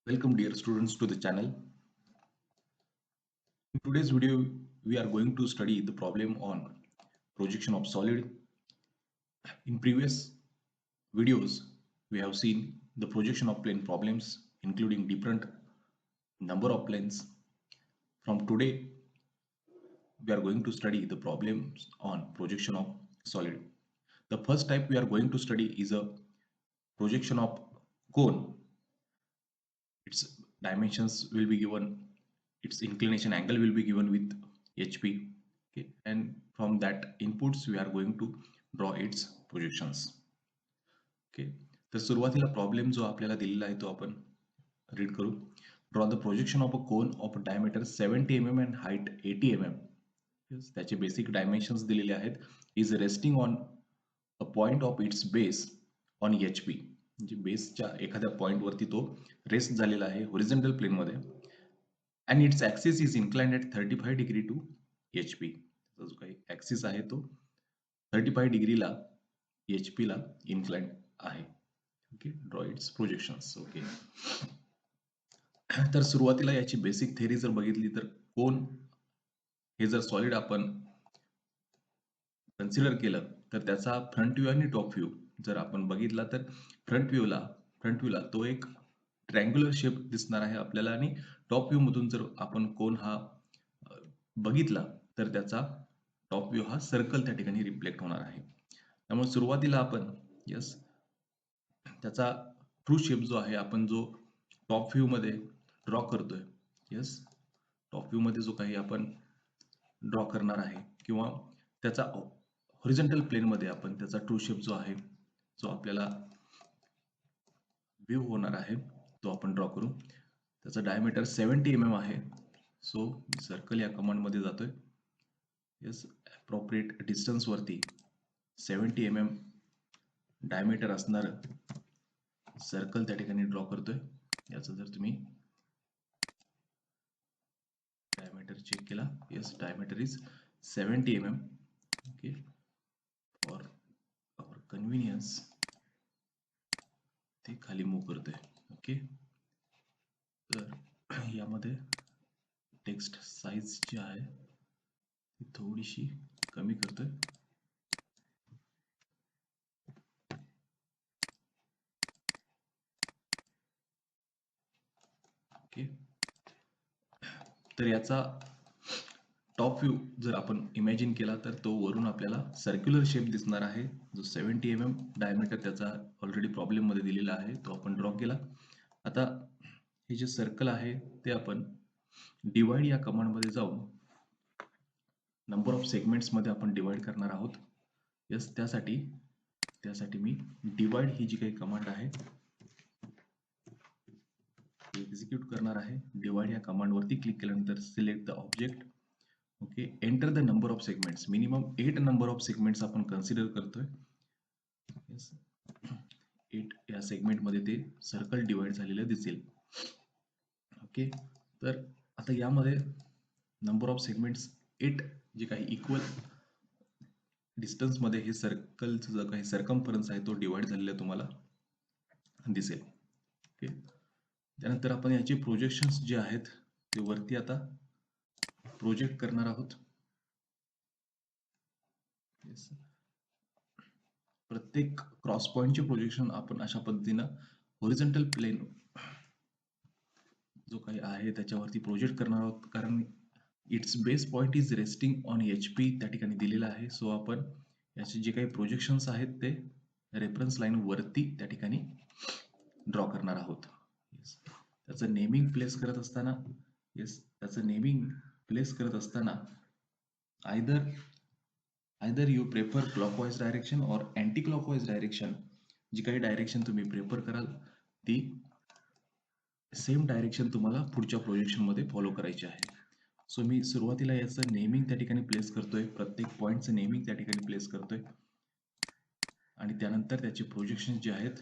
Welcome dear students to the channel. In today's video, we are going to study the problem on projection of solid. In previous videos, we have seen the projection of plane problems including different number of planes. From today, we are going to study the problems on projection of solid. The first type we are going to study is a projection of cone. Its dimensions will be given, its inclination angle will be given with HP. Okay, and from that inputs we are going to draw its projections. Okay, तर सुरुवातीला problem जो आपल्याला दिलेला आहे तो आपण read करू. Draw the projection of a cone of diameter 70 mm and height 80 mm. त्याचे बेसिक डायमेन्शन्स दिलेले आहेत. Is resting on a point of its base on HP. म्हणजे बेसच्या एखाद्या पॉइंट वरती तो रेस्ट झालेला आहे होरिझॉन्टल प्लेन मध्ये. And its axis is inclined at 35 degree to HP. जो काही ऍक्सिस आहे तो 35 डिग्रीला HP ला इन्क्लाइंड आहे. Okay, draw its projections. Okay, तर सुरुवातीला याची बेसिक थेअरी जर बघितली तर कोन हे जर सॉलिड आपण कन्सिडर केलं तर त्याचा फ्रंट व्ह्यू आणि टॉप व्ह्यू जर आपण बघितला तर फ्रंट व्ह्यूला तो एक ट्रँग्युलर शेप दिसणार आहे आपल्याला, आणि टॉप व्ह्यू मधून जर आपण कोन हा बघितला तर त्याचा टॉप व्ह्यू हा सर्कल त्या ठिकाणी रिफ्लेक्ट होणार आहे. त्यामुळे सुरुवातीला आपण त्याचा ट्रू शेप जो आहे आपण जो टॉप व्ह्यू मध्ये ड्रॉ करतोय, टॉप व्ह्यू मध्ये जो काही आपण ड्रॉ करणार आहे किंवा त्याचा हॉरिझॉन्टल प्लेन मध्ये आपण त्याचा ट्रू शेप जो आहे जो आपल्याला व्ह्यू होणार आहे तो आपण ड्रॉ करू. त्याचा डायमीटर 70 mm आहे. सो सर्कल या कमांड मध्ये जातोय. अप्रोप्रिएट डिस्टन्स वरती 70 mm डायमीटर असणार सर्कल त्या ठिकाणी ड्रॉ करतोय. याचा जर तुम्ही डायमीटर चेक केला, diameter is 70 mm. Okay, for our convenience ते खाली मूव्ह करतोय. ओके, तर यामध्ये टेक्स्ट साइज जी आहे ती थोडीशी कमी करतोय. ओके, तर याचा टॉप व्ह्यू जर आपण इमॅजिन केला तर तो वरून आपल्याला सर्क्युलर शेप दिसणार आहे. जो 70 mm डायमीटर त्याचा ऑलरेडी प्रॉब्लेम मध्ये दिलेला आहे तो आपण ड्रॉ केला. आता हे जे सर्कल आहे ते आपण डिवाइड या कमांड मध्ये जाऊन नंबर ऑफ सेगमेंट्स मध्ये आपण डिवाइड करणार आहोत. त्यासाठी मी डिवाइड ही जी काही कमांड आहे एक्झिक्यूट करणार आहे. डिवाइड या कमांड वरती क्लिक केल्यानंतर select the object. Okay, enter the number of segments. Minimum 8 number of segments आपण कन्सिडर करतोय. 8 या सेगमेंट मध्ये ते सर्कल डिवाइड झालेलं दिसेल. ओके, तर आता यामध्ये नंबर ऑफ सेगमेंट्स 8 जे काही इक्वल डिस्टन्स मध्ये हे सर्कलचं जो काही सर्कम्फरन्स आहे तो डिवाइड झालेला तुम्हाला दिसेल. ओके, त्यानंतर आपण याचे प्रोजेक्शन्स जे आहेत ते वरती आता प्रोजेक्ट करणार आहोत. प्रत्येक क्रॉस पॉइंटचे प्रोजेक्शन आपण अशा पद्धतीनं हॉरिझॉन्टल प्लेन जो काही आहे त्याच्यावरती प्रोजेक्ट करणार आहोत, कारण it's base point is resting on HP त्या ठिकाणी दिलेला आहे. सो आपण याचे जे काही प्रोजेक्शन्स आहेत ते रेफरन्स लाईन वरती त्या ठिकाणी ड्रॉ करणार आहोत. त्याचं नेमिंग प्लेस करत असताना either you prefer clockwise direction और अँटी क्लॉकवाइज डायरेक्शन. जी काही डायरेक्शन तुम्ही प्रेफर कराल ती सेम डायरेक्शन तुम्हाला पुढच्या प्रोजेक्शन मध्ये फॉलो करायची आहे. सो मी सुरुवातीला याचं नेमिंग त्या ठिकाणी प्लेस करतोय, प्रत्येक पॉइंटचं नेमिंग त्या ठिकाणी प्लेस करतोय, आणि त्यानंतर त्याचे प्रोजेक्शन जे आहेत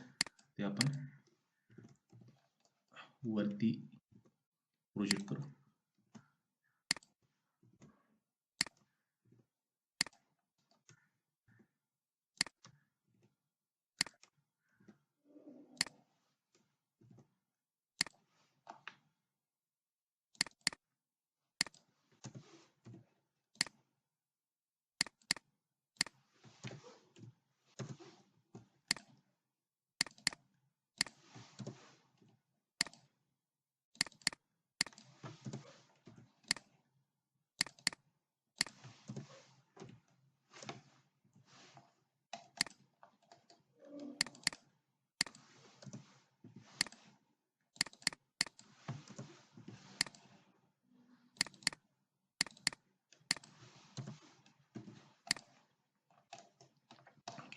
ते आपण वरती प्रोजेक्ट करू.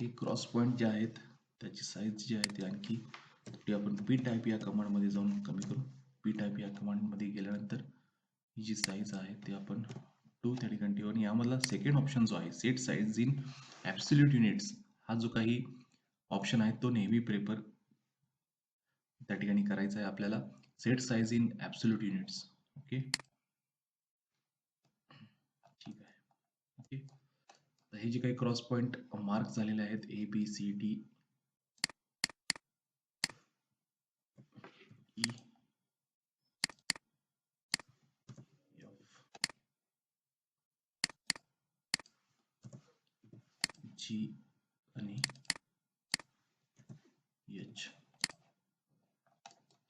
ओके, क्रॉस पॉईंट जे आहेत त्याची साईज जी आहे ती आणखी थोडी आपण पी टाईप या कमांडमध्ये जाऊन कमी करू. पी टाईप या कमांडमध्ये गेल्यानंतर ही जी साईज आहे ते आपण 2 त्या ठिकाणी ठेवू आणि यामधला सेकंड ऑप्शन जो आहे set size in absolute units हा जो काही ऑप्शन आहे तो नेहमी प्रेफर त्या ठिकाणी करायचा आहे आपल्याला. Set size in absolute units. Okay, ठीक आहे. ओके, तर हे जे काही क्रॉस पॉईंट मार्क झालेले आहेत A B C D E F G आणि एच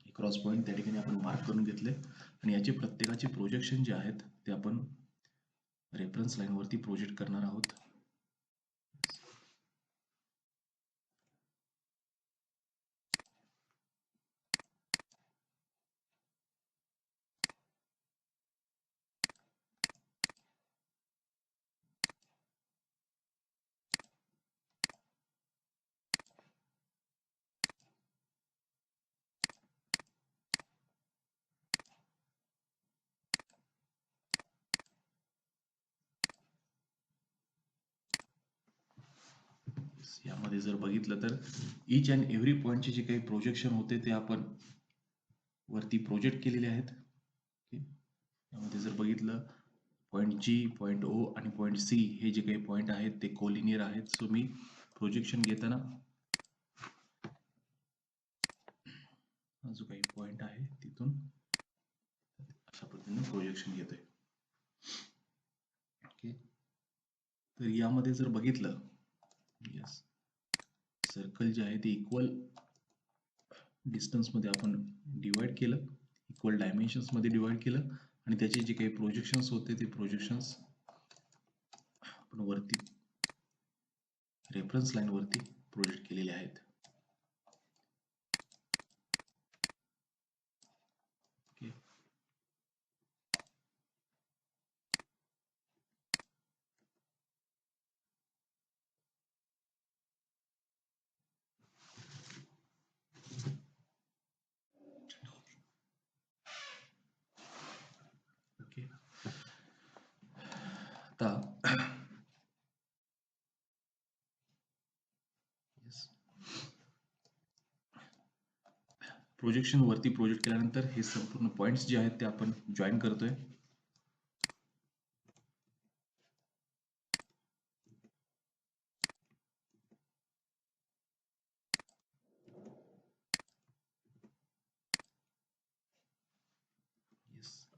हे क्रॉस पॉईंट त्या ठिकाणी आपण मार्क करून घेतले आणि याचे प्रत्येकाचे प्रोजेक्शन जे आहेत ते आपण रेफरन्स लाईनवरती प्रोजेक्ट करणार आहोत. यामध्ये जर बघितलं तर इच अँड एव्हरी पॉईंटचे जे काही प्रोजेक्शन होते ते आपण वरती प्रोजेक्ट केलेले आहेत. ओके, यामध्ये जर बघितलं पॉईंट जी, पॉईंट ओ आणि पॉईंट सी हे जे काही पॉईंट आहेत ते कोलिनियर आहेत. सो मी प्रोजेक्शन घेताना हा जो काही पॉईंट आहे तिथून अशा पद्धतीने प्रोजेक्शन घेतोय. ओके, तर यामध्ये जर बघितलं यस सर्कल जे आहे ते इक्वल डिस्टन्समध्ये आपण डिवाइड केलं, इक्वल डायमेन्शन्समध्ये डिवाइड केलं आणि त्याचे जे काही प्रोजेक्शन्स होते ते प्रोजेक्शन्स आपण वरती रेफरन्स लाईनवरती प्रोजेक्ट केलेले आहेत. ओके, ओके, आता प्रोजेक्शन वरती प्रोजेक्ट केल्यानंतर हे संपूर्ण पॉईंट्स जे आहेत ते आपण जॉईन करतोय.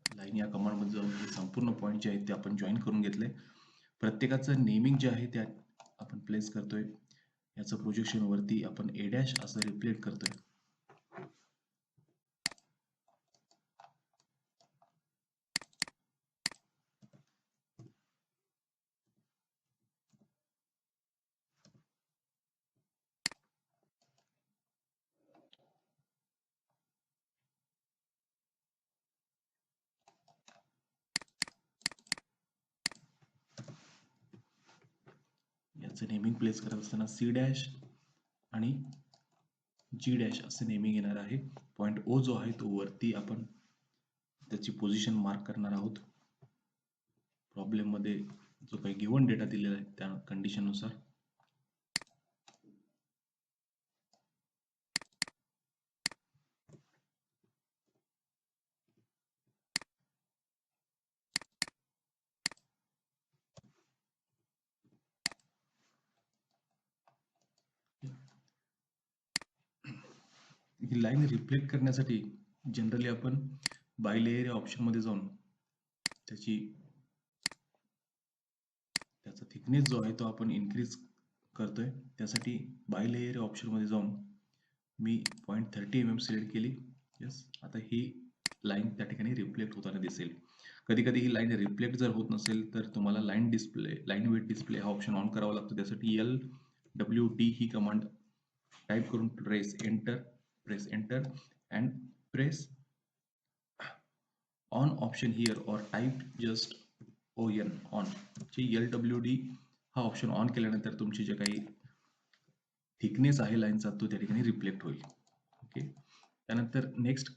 लाईन या कमांडमध्ये जाऊन हे संपूर्ण पॉईंट जे आहेत ते आपण जॉईन करून घेतले. प्रत्येकाचं नेमिंग जे आहे ते आपण प्लेस करतोय. याचं प्रोजेक्शन वरती आपण ए डॅश असं रिप्लेट करतोय. याचं नेमिंग प्लेस करत असताना सी डॅश आणि जी डॅश असे नेमिंग येणार आहे. पॉईंट ओ जो आहे तो वरती आपण त्याची पोझिशन मार्क करणार आहोत. प्रॉब्लेम मध्ये जो काही गिवन डेटा दिलेला आहे त्या कंडिशन नुसार. ही लाईन रिफ्लेक्ट करण्यासाठी जनरली आपण बाय लेयर या ऑप्शन मध्ये जाऊन त्याचा थिकनेस जो आहे तो आपण इन्क्रीज करतोय. त्यासाठी बाय लेयर या ऑप्शन मध्ये जाऊन मी 0.30 mm सिलेक्ट केली. यस, आता ही लाईन त्या ठिकाणी रिफ्लेक्ट होताना दिसेल. कधी कधी ही लाईन रिफ्लेक्ट जर होत नसेल तर तुम्हाला लाईन वेट डिस्प्ले हा ऑप्शन ऑन करावा लागतो. त्यासाठी LWD ही कमांड टाइप करून press enter and press on option here और type just ON on. LWD हा ऑप्शन ऑन केल्यानंतर तुमचे जे काही थिकनेस आहे लाईनचा तो त्या ठिकाणी रिफ्लेक्ट होईल. ओके, त्यानंतर नेक्स्ट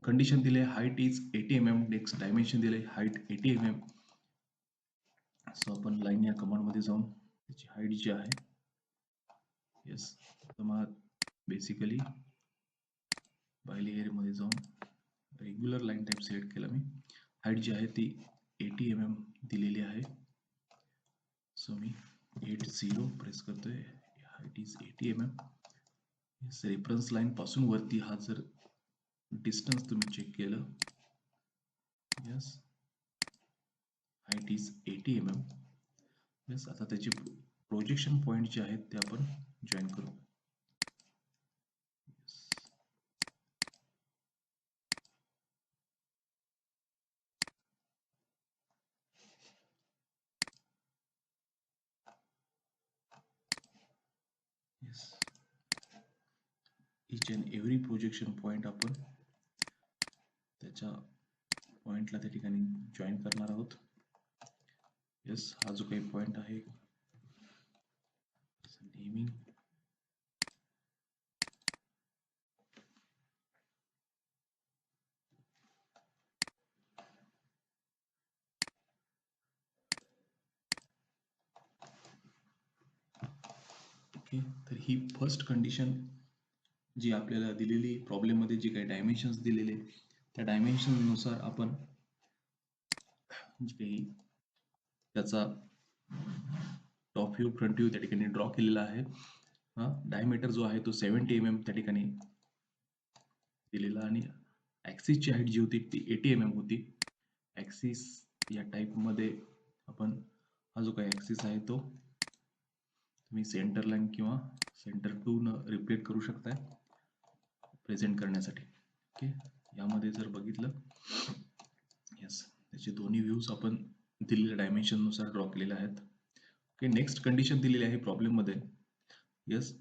कंडिशन दिले height is 80 mm, next dimension दिले हाईट 80 mm. सो आपण लाईन या कमांडमध्ये जाऊन त्याची हाईट जी आहे, येस, तर मग बेसिकली बाय लेअरमध्ये जाऊन रेग्युलर लाईन टाईप सिलेक्ट केला मी. हाईट जी आहे ती 80 mm दिलेली आहे. सो मी 80 प्रेस करतोय. Height is 80 mm. Yes, reference line पासून वरती हा जर डिस्टन्स तुम्ही चेक केलं, yes, height is 80 mm. Yes, आता त्याचे प्रोजेक्शन पॉईंट जे आहेत ते आपण जॉईन करू. Yes, each and every projection point आपण त्याच्या पॉईंटला त्या ठिकाणी जॉईन करणार आहोत. येस, हा जो काही पॉईंट आहे नेमिंग, ओके. तर ही फर्स्ट कंडिशन जी आपल्याला दिलेली प्रॉब्लेम मध्ये जी काही डायमेन्शन्स दिलेले त्या डायमेन्शन नुसार आपण जे काही त्याचा टॉप व्ह्यू फ्रंट व्ह्यू त्या ठिकाणी ड्रॉ केलेला आहे. हा डायमीटर जो आहे तो 70 mm त्या ठिकाणी दिलेला आणि ॲक्सिसची हाईट जी होती ती 80 mm होती. ॲक्सिस या टाईप मध्ये आपण हा जो काही ॲक्सिस आहे तो तुम्ही सेंटर लाईन किंवा सेंटर टू न रिप्लेट करू शकताय प्रेझेंट करण्यासाठी. ओके, यामध्ये जर बघितलं, येस, त्याचे दोन्ही व्ह्यूज आपण दिलेल्या डायमेन्शन नुसार ड्रॉ केलेले आहेत. ओके, नेक्स्ट कंडिशन दिलेली आहे प्रॉब्लेम मध्ये. Yes,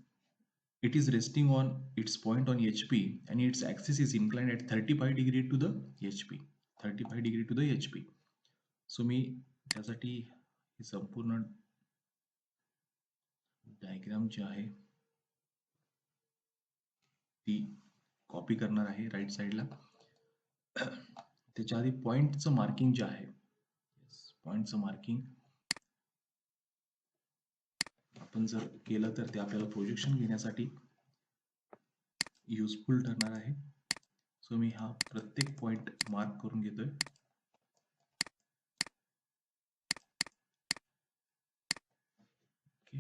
it is resting on its point on HP and its axis is inclined at 35 degree to the HP. 35 degree to the HP. So मी त्यासाठी ही संपूर्ण डायग्राम जी आहे ती कॉपी करणार आहे राईट साईडला. त्याच्या आधी पॉइंटचं मार्किंग जे आहे, पॉइंटचं मार्किंग आपण जर केलं तर ते आपल्याला प्रोजेक्शन घेण्यासाठी युजफुल ठरणार आहे. सो मी हा प्रत्येक पॉइंट मार्क करून घेतोय. ओके,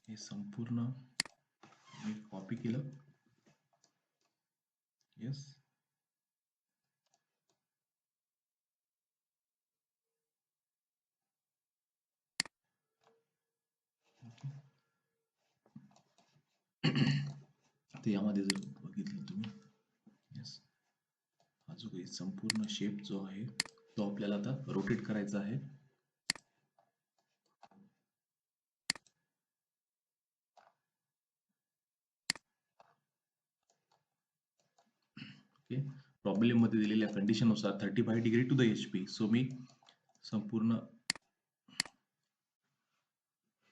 हे संपूर्ण मी कॉपी केलं. येस, तर यामध्ये जर बघितलं तुम्ही, येस, हा जो काही संपूर्ण शेप जो आहे तो आपल्याला आता रोटेट करायचा आहे. ओके, प्रॉब्लेम मध्ये दिलेल्या कंडिशन नुसार 35 degree to the HP. So मी संपूर्ण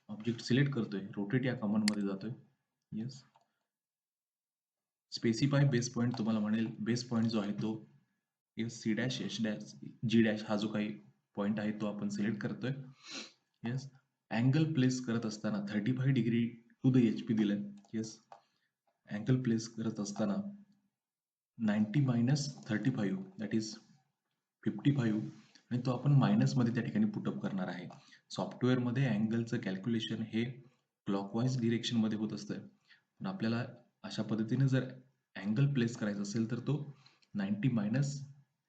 ऑब्जेक्ट सिलेक्ट करतोय, रोटेट या कमांड मध्ये जातोय. येस, स्पेसिफाय बेस पॉइंट तुम्हाला म्हणेल बेस पॉइंट जो आहे तो yes C dash H dash G dash हा जो काही पॉइंट आहे तो आपण सिलेक्ट करतोय. येस, अँगल प्लेस करत असताना 35 डिग्री टू द HP दिलाय. येस, अँगल प्लेस करत असताना 90 मायनस 35 दॅट इज 55 आणि तो आपण मायनस मध्ये त्या ठिकाणी पुटअप करणार आहे. सॉफ्टवेअर मध्ये अँगलचं कॅल्क्युलेशन हे क्लॉकवाईज डिरेक्शन मध्ये होत असतं, पण आपल्याला अशा पद्धतीने जर अँगल प्लेस करायचा असेल तर तो 90 मायनस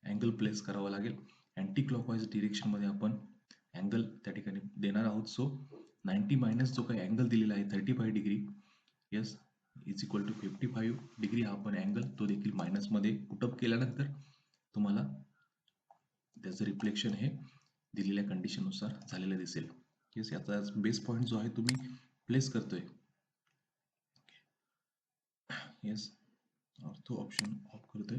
अँगल प्लेस करावा लागेल. अँटी क्लॉकवाईज डिरेक्शन मध्ये आपण अँगल त्या ठिकाणी देणार आहोत. सो 90 मायनस जो काही अँगल दिलेला आहे 35 degree, yes, is equal to 55 degree हा आपण अँगल तो देखील मायनस मध्ये पुटअप केल्यानंतर तुम्हाला त्याचं रिफ्लेक्शन हे दिलेल्या कंडिशन नुसार झालेलं दिसेल. येस, याचा बेस पॉइंट जो आहे तुम्ही प्लेस करतोय. येस, ऑर्थो ऑप्शन ऑफ करतोय.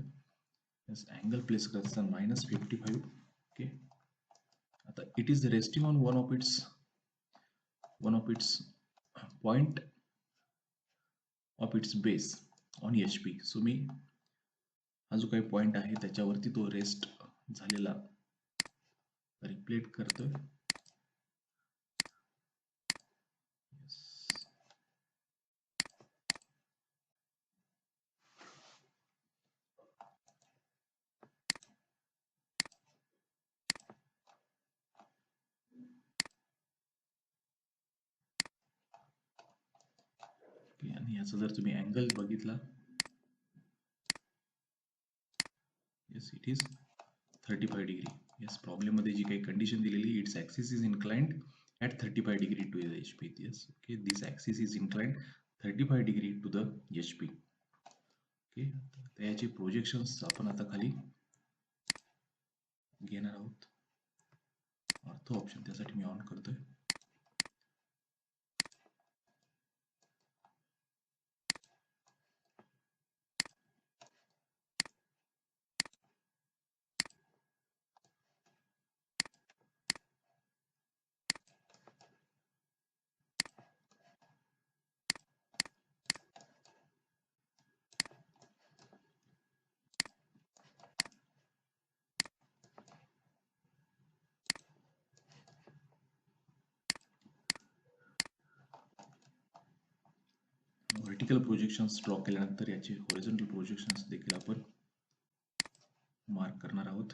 येस, अँगल प्लेस करत असताना -55. ओके, आता it is resting on one of its point of its base on HP. So मी हा जो काही पॉइंट आहे त्याच्यावरती तो रेस्ट झालेला रिप्लेट करतोय. आणि याचा जर तुम्ही अँगल बघितला, yes it is 35 degree. Yes, problem मध्ये जी काही कंडिशन दिलेली, it's axis is inclined at 35 degree to the HP. Yes, okay, this axis is inclined 35 degree to the HP. Okay, त्याचे प्रोजेक्शन्स आपण आता खाली घेणार आहोत. ऑर्थो ऑप्शन त्यासाठी मी ऑन करतोय. व्हर्टिकल प्रोजेक्शन्स ड्रॉ केल्यानंतर याचे हॉरिझॉन्टल प्रोजेक्शन्स देखील आपण मार्क करणार आहोत.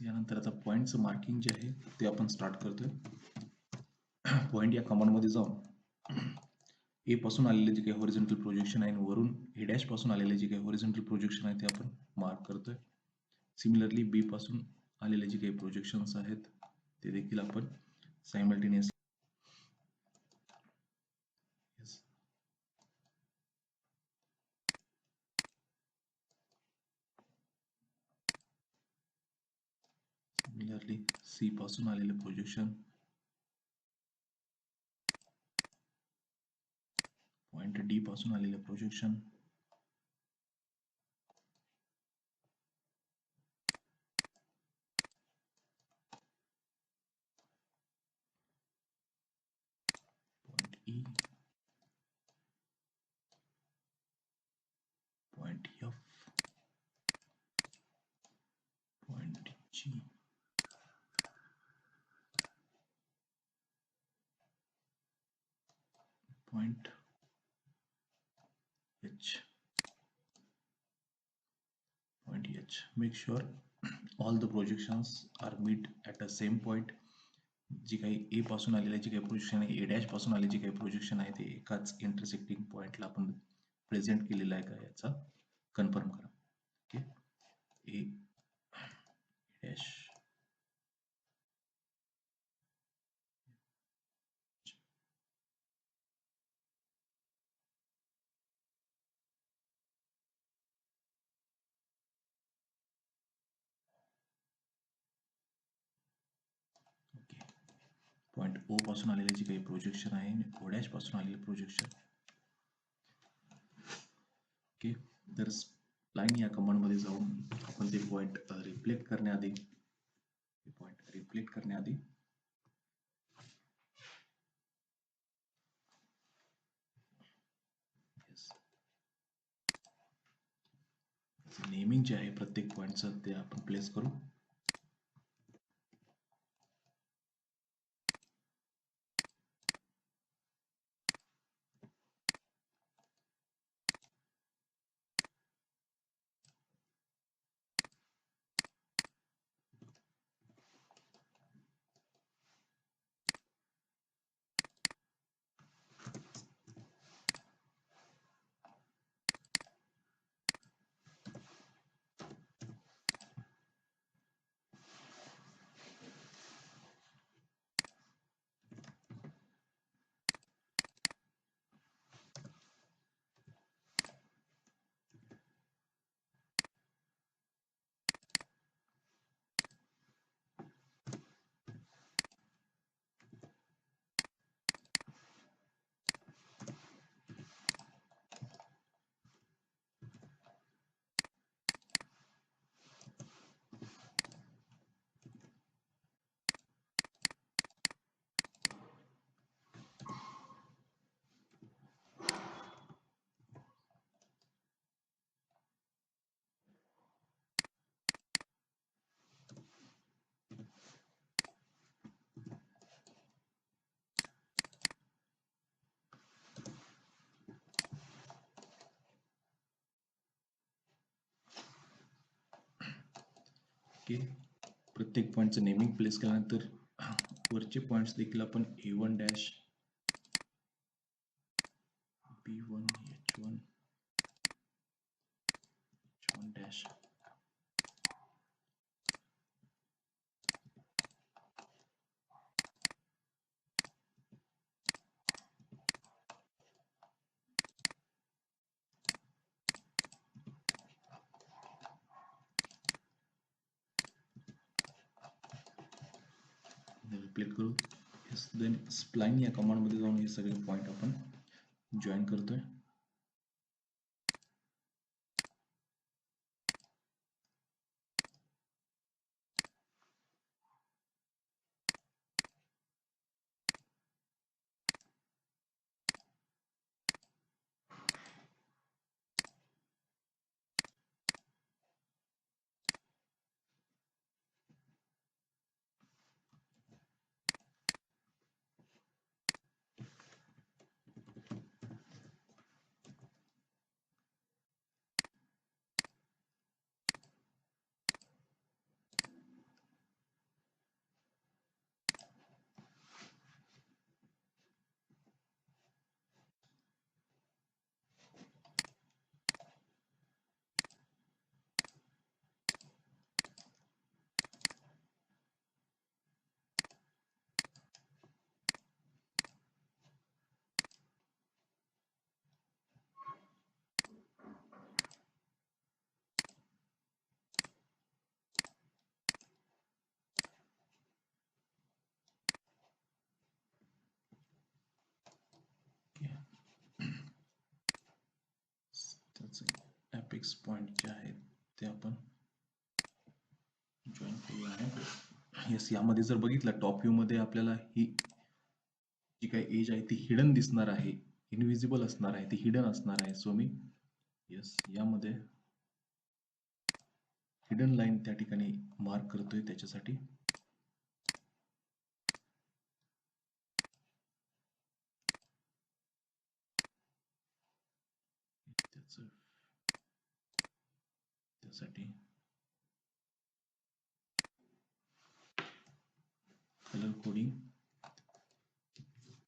यानंतर आता पॉइंटचं मार्किंग जे आहे ते आपण स्टार्ट करतोय. पॉइंट या कमांडमध्ये जाऊन ए पासून आलेले जे काही हॉरिझॉन्टल प्रोजेक्शन आहे, वरून ए डॅश पासून आलेले जे काही हॉरिझॉन्टल प्रोजेक्शन आहे ते आपण मार्क करतोय. सिमिलरली बी पासून आलेले जे काही प्रोजेक्शन्स आहेत ते देखील आपण सायमल्टेनियस सिमिलरली सी पासून आलेले प्रोजेक्शन, पॉइंट डी पासून आलेले प्रोजेक्शन, point E, point F, point G, point H, point H. Make sure all the projections are meet at the same point. जी काही ए पासून आलेले जे काही प्रोजेक्शन आहे, ए डॅश पासून आले जे काही प्रोजेक्शन आहे ते एकाच इंटरसेक्टिंग पॉइंटला आपण प्रेझेंट केलेलं आहे का याचा कन्फर्म करा. Okay, A dash point O पासून आलेले जे काही प्रोजेक्शन आहे, ओ डॅश पासून आलेले प्रोजेक्शन. ओके, तर लाईन या कमांडमध्ये जाऊन आपण ते पॉइंट रिफ्लेक्ट करण्याआधी नेमिंग जे आहे प्रत्येक पॉइंटचं ते आपण प्लेस करू. ओके, प्रत्येक पॉईंटचं नेमिंग प्लेस केल्यानंतर वरचे पॉईंट्स देखील आपण A1 dash, B1, H1, H1 dash, repellent करू. देन स्प्लाइन या कमांडमध्ये जाऊन हे सगळे पॉईंट आपण जॉईन करतोय. एपेक्स पॉइंट जे आहेत ते आपण जॉईन केले आहे. येस, यामध्ये जर बघितलं टॉप व्ह्यू मध्ये आपल्याला ही जी काही एज आहे ती हिडन दिसणार आहे, इनविजिबल असणार आहे, ती हिडन असणार आहे. सो मी येस यामध्ये हिडन लाईन त्या ठिकाणी मार्क करतोय त्याच्यासाठी. त्यासाठी कलर कोडिंग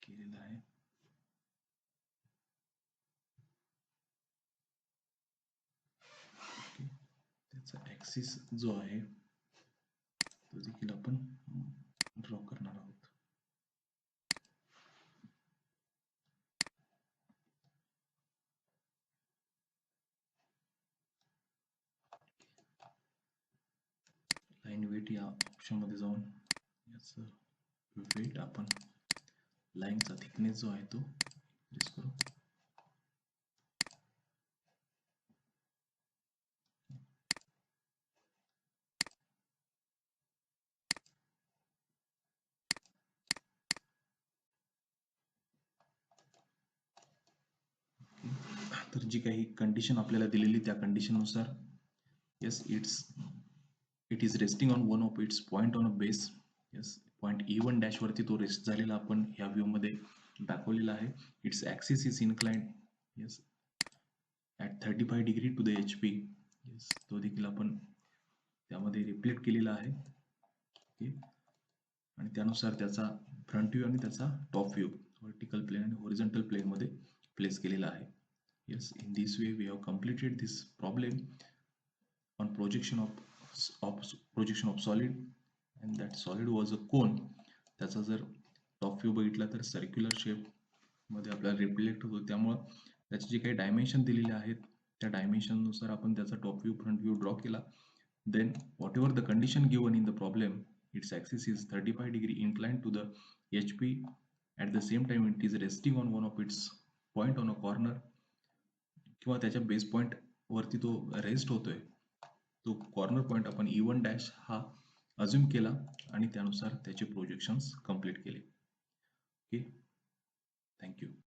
केलेलं आहे. त्याचा ऍक्सिस जो आहे तो देखील आपण ड्रॉ करणार आहोत. लाईन वेट या ऑप्शन मध्ये जाऊन याचं वेट आपण लाईनचा थिकनेस जो आहे तो इंक्रीज करू. तर जी काही कंडिशन आपल्याला दिलेली त्या कंडिशन नुसार yes it is resting on one of its point on a base. yes, point E1 dash वरती तो रेस्ट झालेला आपण ह्या व्ह्यू मध्ये दाखवलेला आहे. Its axis is inclined yes at 35 degree to the HP. yes, तो देखील आपण त्यामध्ये रिफ्लेक्ट केलेला आहे. ओके, आणि त्यानुसार त्याचा फ्रंट व्ह्यू आणि त्याचा टॉप व्ह्यू व्हर्टिकल प्लेन आणि हॉरिझॉन्टल प्लेन मध्ये प्लेस केलेला आहे. yes, in this way we have completed this problem on projection of solid, and that solid was a cone. त्याचा जर टॉप व्ह्यू बघितला तर सर्क्युलर शेप मध्ये आपल्याला रिफ्लेक्ट होतो. त्यामुळे त्याचे जे काही डायमेन्शन दिलेले आहेत त्या डायमेन्शन नुसार आपण त्याचा top view front view draw केला. then whatever the condition given in the problem, its axis is 35 degree inclined to the HP. at the same time it is resting on one of its point on a corner, किंवा त्याच्या base point वरती तो rest होतोय. तो corner point आपण E1 dash हा assume केला आणि त्यानुसार त्याचे प्रोजेक्शन्स कंप्लीट केले. Okay, thank you.